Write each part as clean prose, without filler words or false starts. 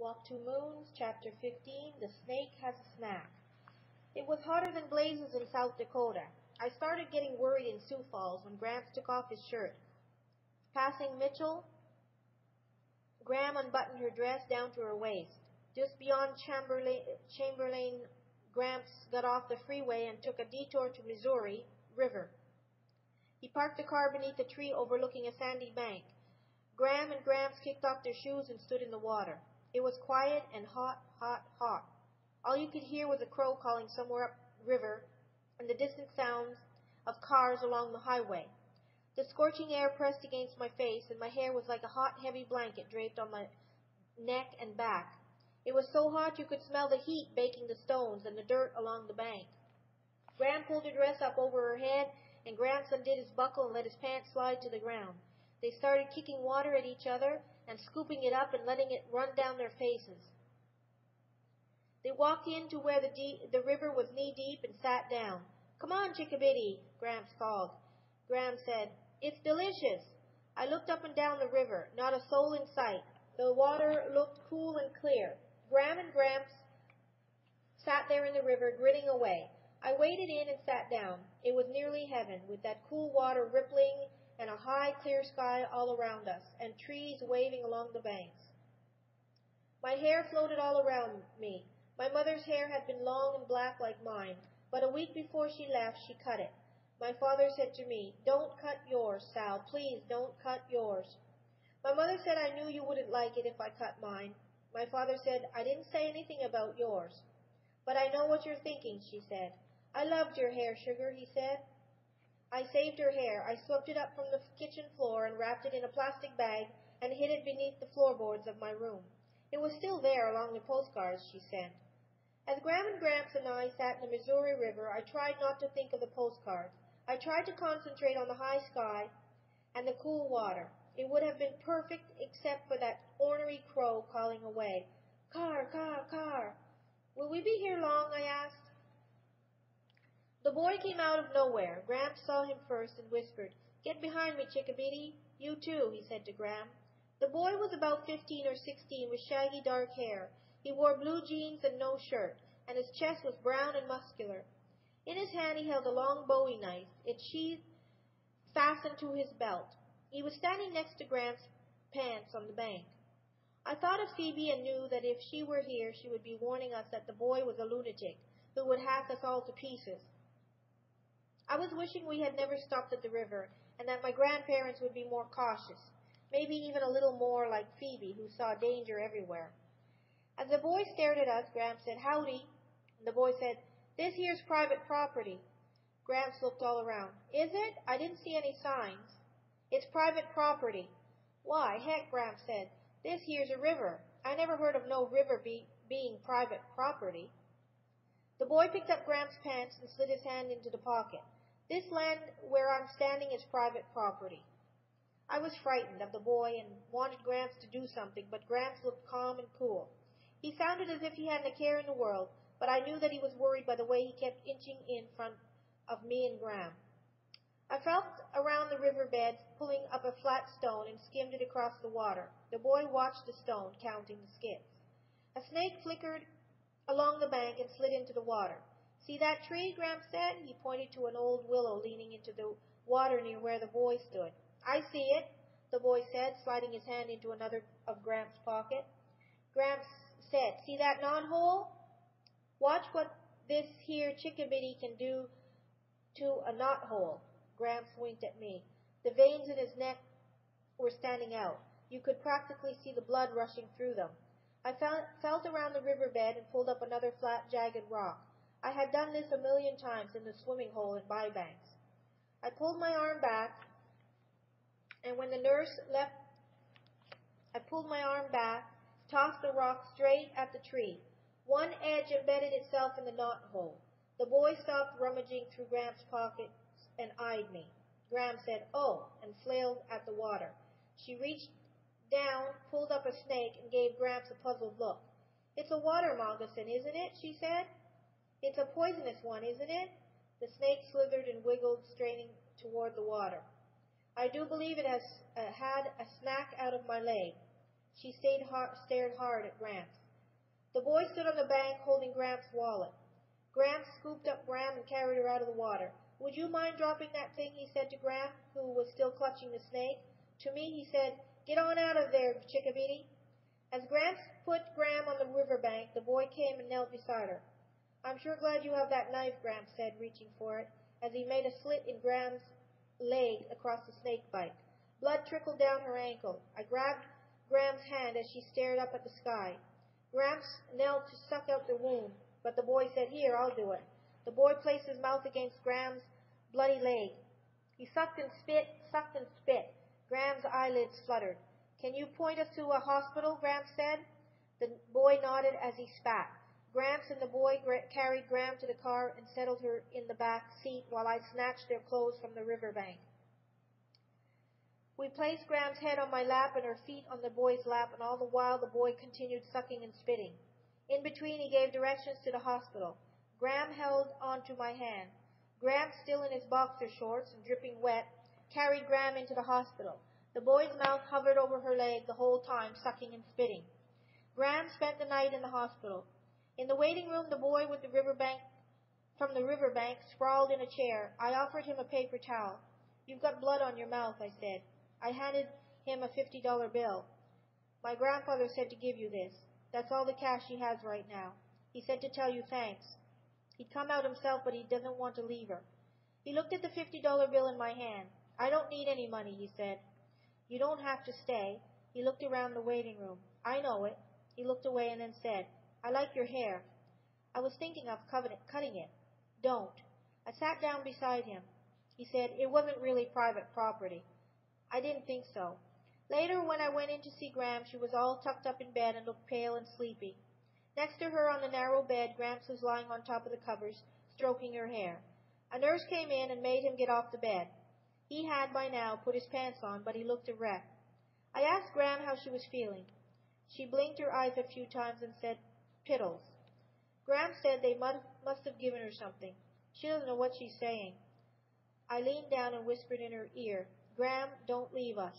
Walk to Moons, Chapter 15, The Snake Has a Snack. It was hotter than blazes in South Dakota. I started getting worried in Sioux Falls when Gramps took off his shirt. Passing Mitchell, Graham unbuttoned her dress down to her waist. Just beyond Chamberlain, Gramps got off the freeway and took a detour to Missouri River. He parked the car beneath a tree overlooking a sandy bank. Graham and Gramps kicked off their shoes and stood in the water. It was quiet and hot, hot, hot. All you could hear was a crow calling somewhere upriver and the distant sounds of cars along the highway. The scorching air pressed against my face, and my hair was like a hot, heavy blanket draped on my neck and back. It was so hot you could smell the heat baking the stones and the dirt along the bank. Graham pulled her dress up over her head, and Gramps undid his buckle and let his pants slide to the ground. They started kicking water at each other and scooping it up and letting it run down their faces. They walked in to where the river was knee-deep and sat down. "Come on, Chickabiddy," Gramps called. Graham said, "It's delicious." I looked up and down the river. Not a soul in sight. The water looked cool and clear. Graham and Gramps sat there in the river, grinning away. I waded in and sat down. It was nearly heaven, with that cool water rippling and a high, clear sky all around us, and trees waving along the banks. My hair floated all around me. My mother's hair had been long and black like mine, but a week before she left, she cut it. My father said to me, "Don't cut yours, Sal. Please don't cut yours." My mother said I knew you wouldn't like it if I cut mine. My father said, "I didn't say anything about yours." "But I know what you're thinking," she said. "I loved your hair, Sugar," he said. I saved her hair. I swept it up from the kitchen floor and wrapped it in a plastic bag and hid it beneath the floorboards of my room. It was still there along the postcards she sent. As Graham and Gramps and I sat in the Missouri River, I tried not to think of the postcards. I tried to concentrate on the high sky and the cool water. It would have been perfect except for that ornery crow calling away. "Car, car, car." "Will we be here long?" I asked. The boy came out of nowhere. Gramps saw him first and whispered, "Get behind me, Chickabiddy." "You too," he said to Graham. The boy was about 15 or 16 with shaggy dark hair. He wore blue jeans and no shirt, and his chest was brown and muscular. In his hand he held a long bowie knife, its sheath fastened to his belt. He was standing next to Gramps' pants on the bank. I thought of Phoebe and knew that if she were here she would be warning us that the boy was a lunatic who would hack us all to pieces. I was wishing we had never stopped at the river, and that my grandparents would be more cautious, maybe even a little more like Phoebe, who saw danger everywhere. As the boy stared at us, Gramps said, "Howdy." And the boy said, "This here's private property." Gramps looked all around. "Is it? I didn't see any signs." "It's private property." "Why, heck," Gramps said, "this here's a river. I never heard of no river being private property." The boy picked up Gramps' pants and slid his hand into the pocket. "This land where I'm standing is private property." I was frightened of the boy and wanted Gramps to do something, but Gramps looked calm and cool. He sounded as if he hadn't a care in the world, but I knew that he was worried by the way he kept inching in front of me and Graham. I felt around the river bed, pulling up a flat stone and skimmed it across the water. The boy watched the stone, counting the skips. A snake flickered along the bank and slid into the water. "See that tree?" Gramps said. He pointed to an old willow leaning into the water near where the boy stood. "I see it," the boy said, sliding his hand into another of Gramps' pocket. Gramps said, "See that knothole? Watch what this here Chickabiddy can do to a knothole." Gramps winked at me. The veins in his neck were standing out. You could practically see the blood rushing through them. I felt around the riverbed and pulled up another flat, jagged rock. I had done this a million times in the swimming hole in Bybanks. I pulled my arm back, and when the nurse left, I pulled my arm back, tossed the rock straight at the tree. One edge embedded itself in the knothole. The boy stopped rummaging through Gramps' pockets and eyed me. Graham said, "Oh," and flailed at the water. She reached down, pulled up a snake, and gave Gramps a puzzled look. "It's a water moccasin, isn't it?" she said. "It's a poisonous one, isn't it?" The snake slithered and wiggled, straining toward the water. "I do believe it has had a snack out of my leg." She stared hard at Gramps. The boy stood on the bank holding Gramps' wallet. Gramps scooped up Gram and carried her out of the water. Would you mind dropping that thing, he said to Gram, who was still clutching the snake. To me, he said, get on out of there, Chickabiddy. As Gramps put Gram on the river bank, the boy came and knelt beside her. I'm sure glad you have that knife, Gramps said, reaching for it, as he made a slit in Gram's leg across the snake bite. Blood trickled down her ankle. I grabbed Gram's hand as she stared up at the sky. Gramps knelt to suck out the wound, but the boy said, here, I'll do it. The boy placed his mouth against Gram's bloody leg. He sucked and spit, sucked and spit. Gram's eyelids fluttered. Can you point us to a hospital, Gramps said. The boy nodded as he spat. Gramps and the boy carried Gram to the car and settled her in the back seat while I snatched their clothes from the river bank. We placed Gram's head on my lap and her feet on the boy's lap, and all the while the boy continued sucking and spitting. In between, he gave directions to the hospital. Gram held onto my hand. Gramps, still in his boxer shorts and dripping wet, carried Gram into the hospital. The boy's mouth hovered over her leg the whole time, sucking and spitting. Gram spent the night in the hospital. In the waiting room, the boy from the riverbank sprawled in a chair. I offered him a paper towel. You've got blood on your mouth, I said. I handed him a $50 bill. My grandfather said to give you this. That's all the cash he has right now. He said to tell you thanks. He'd come out himself, but he doesn't want to leave her. He looked at the $50 bill in my hand. I don't need any money, he said. You don't have to stay. He looked around the waiting room. I know it. He looked away and then said, I like your hair. I was thinking of cutting it. Don't. I sat down beside him. He said, it wasn't really private property. I didn't think so. Later, when I went in to see Gram, she was all tucked up in bed and looked pale and sleepy. Next to her on the narrow bed, Gramps was lying on top of the covers, stroking her hair. A nurse came in and made him get off the bed. He had, by now, put his pants on, but he looked a wreck. I asked Gram how she was feeling. She blinked her eyes a few times and said, piddles. Gram said they must have given her something. She doesn't know what she's saying. I leaned down and whispered in her ear, Gram, don't leave us.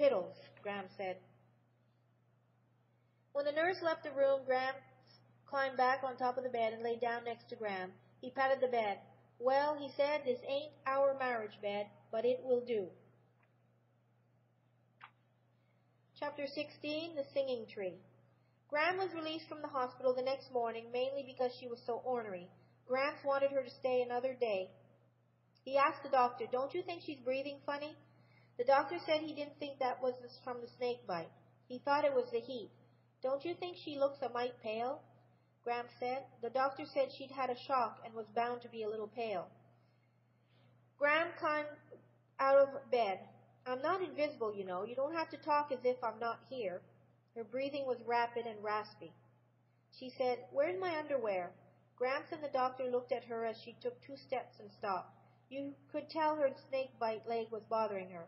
Piddles, Gram said. When the nurse left the room, Gram climbed back on top of the bed and lay down next to Gram. He patted the bed. Well, he said, this ain't our marriage bed, but it will do. Chapter 16, The Singing Tree. Gram was released from the hospital the next morning, mainly because she was so ornery. Gramps wanted her to stay another day. He asked the doctor, don't you think she's breathing funny? The doctor said he didn't think that was from the snake bite. He thought it was the heat. Don't you think she looks a mite pale? Gramps said. The doctor said she'd had a shock and was bound to be a little pale. Gram climbed out of bed. I'm not invisible, you know. You don't have to talk as if I'm not here. Her breathing was rapid and raspy. She said, where's my underwear? Gramps and the doctor looked at her as she took 2 steps and stopped. You could tell her snake bite leg was bothering her.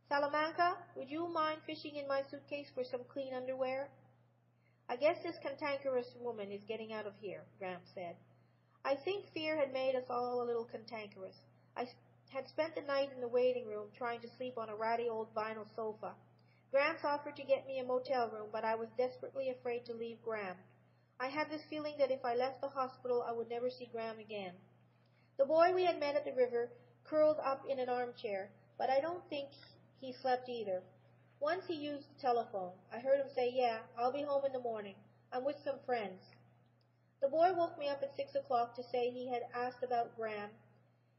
Salamanca, would you mind fishing in my suitcase for some clean underwear? I guess this cantankerous woman is getting out of here, Gramps said. I think fear had made us all a little cantankerous. I had spent the night in the waiting room trying to sleep on a ratty old vinyl sofa. Gramps offered to get me a motel room, but I was desperately afraid to leave Gram. I had this feeling that if I left the hospital, I would never see Gram again. The boy we had met at the river curled up in an armchair, but I don't think he slept either. Once he used the telephone. I heard him say, yeah, I'll be home in the morning. I'm with some friends. The boy woke me up at 6 o'clock to say he had asked about Gram,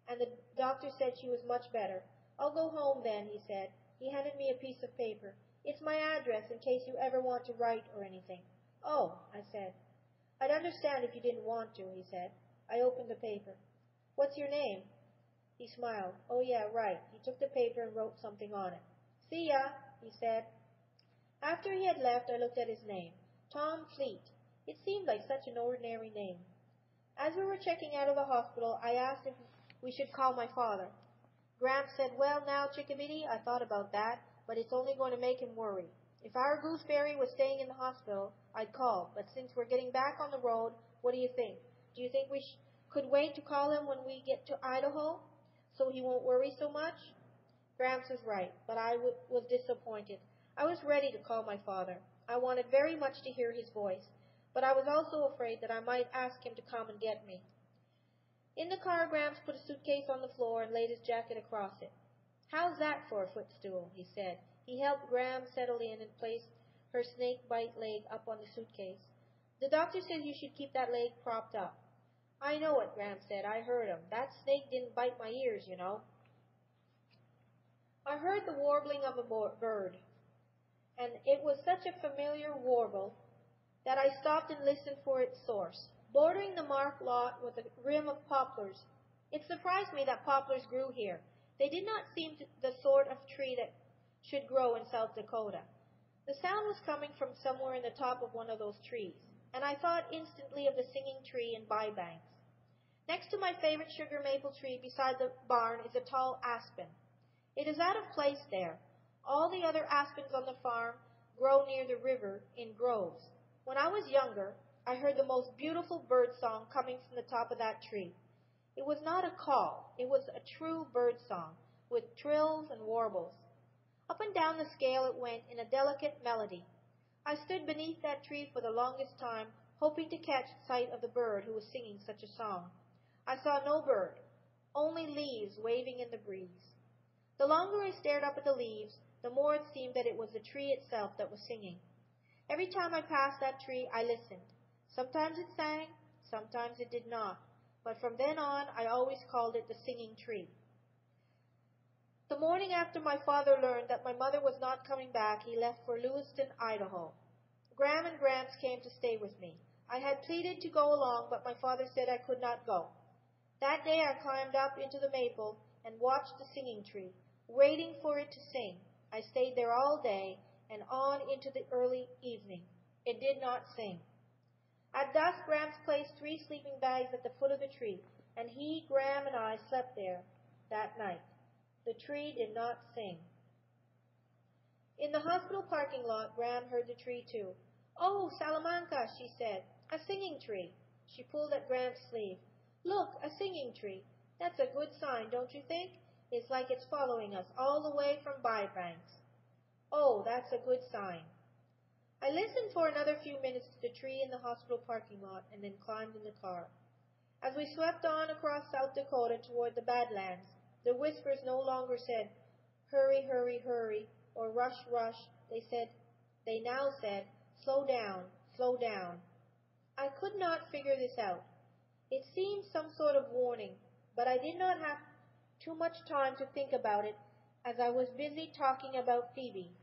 and the doctor said she was much better. I'll go home then, he said. He handed me a piece of paper. It's my address in case you ever want to write or anything. Oh, I said. I'd understand if you didn't want to, he said. I opened the paper. What's your name? He smiled. Oh, yeah, right. He took the paper and wrote something on it. See ya, he said. After he had left, I looked at his name. Tom Fleet. It seemed like such an ordinary name. As we were checking out of the hospital, I asked if we should call my father. Gramps said, well, now, Chickabiddy, I thought about that, but it's only going to make him worry. If our gooseberry was staying in the hospital, I'd call, but since we're getting back on the road, what do you think? Do you think we could wait to call him when we get to Idaho, so he won't worry so much? Gramps was right, but I was disappointed. I was ready to call my father. I wanted very much to hear his voice, but I was also afraid that I might ask him to come and get me. In the car, Gramps put a suitcase on the floor and laid his jacket across it. "How's that for a footstool?" he said. He helped Gram settle in and placed her snake-bite leg up on the suitcase. "The doctor says you should keep that leg propped up." "I know it," Gram said. "I heard him. That snake didn't bite my ears, you know." I heard the warbling of a bird, and it was such a familiar warble that I stopped and listened for its source. Bordering the Mark lot was a rim of poplars. It surprised me that poplars grew here. They did not seem the sort of tree that should grow in South Dakota. The sound was coming from somewhere in the top of one of those trees, and I thought instantly of the singing tree in Bybanks. Next to my favorite sugar maple tree beside the barn is a tall aspen. It is out of place there. All the other aspens on the farm grow near the river in groves. When I was younger, I heard the most beautiful bird song coming from the top of that tree. It was not a call. It was a true bird song, with trills and warbles. Up and down the scale it went in a delicate melody. I stood beneath that tree for the longest time, hoping to catch sight of the bird who was singing such a song. I saw no bird, only leaves waving in the breeze. The longer I stared up at the leaves, the more it seemed that it was the tree itself that was singing. Every time I passed that tree, I listened. Sometimes it sang, sometimes it did not, but from then on, I always called it the singing tree. The morning after my father learned that my mother was not coming back, he left for Lewiston, Idaho. Gram and Gramps came to stay with me. I had pleaded to go along, but my father said I could not go. That day I climbed up into the maple and watched the singing tree, waiting for it to sing. I stayed there all day and on into the early evening. It did not sing. At dusk, Gramps placed 3 sleeping bags at the foot of the tree, and he, Gram, and I slept there that night. The tree did not sing. In the hospital parking lot, Gram heard the tree too. "Oh, Salamanca," she said, "a singing tree." She pulled at Gramps' sleeve. "Look, a singing tree. That's a good sign, don't you think? It's like it's following us all the way from Bybanks." "Oh, that's a good sign." I listened for another few minutes to the tree in the hospital parking lot and then climbed in the car. As we swept on across South Dakota toward the Badlands, the whispers no longer said, "Hurry, hurry, hurry," or "Rush, rush." They now said, "Slow down, slow down." I could not figure this out. It seemed some sort of warning, but I did not have too much time to think about it as I was busy talking about Phoebe.